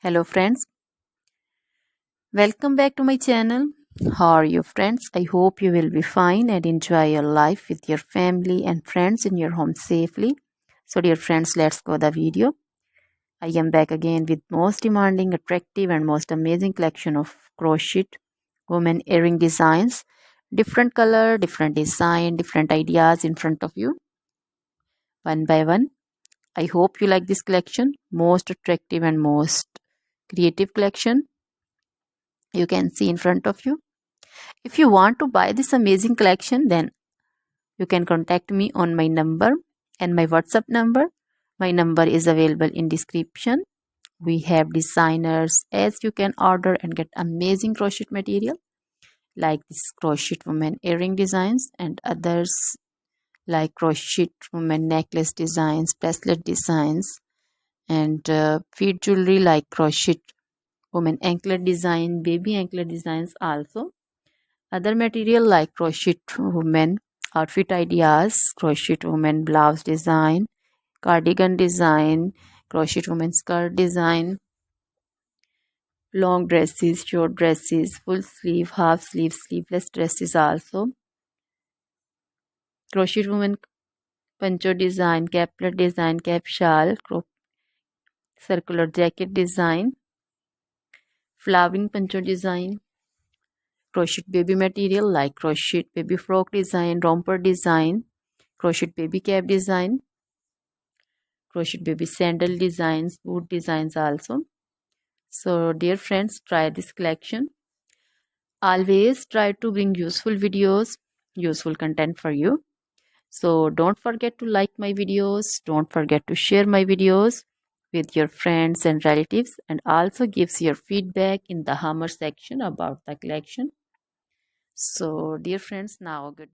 Hello friends, welcome back to my channel. How are you friends? I hope you will be fine and enjoy your life with your family and friends in your home safely. So dear friends, let's go the video. I am back again with most demanding, attractive and most amazing collection of crochet women earring designs. Different color, different design, different ideas in front of you. One by one. I hope you like this collection. Most attractive and most creative collection you can see in front of you. If you want to buy this amazing collection, then you can contact me on my number and my WhatsApp number. My number is available in description. We have designers as you can order and get amazing crochet material like this crochet woman earring designs and others like crochet woman necklace designs, bracelet designs and feet jewelry like crochet woman anklet design, baby anklet designs also. Other material like crochet women outfit ideas, crochet women blouse design, cardigan design, crochet women skirt design, long dresses, short dresses, full sleeve, half sleeve, sleeveless dresses also. Crochet women poncho design, caplet design, cap shawl, circular jacket design, flowering poncho design, crochet baby material like crochet baby frock design, romper design, crochet baby cap design, crochet baby sandal designs, boot designs also. So dear friends, try this collection. Always try to bring useful videos, useful content for you. So don't forget to like my videos, don't forget to share my videos with your friends and relatives, and also gives your feedback in the hammer section about the collection. So dear friends, now good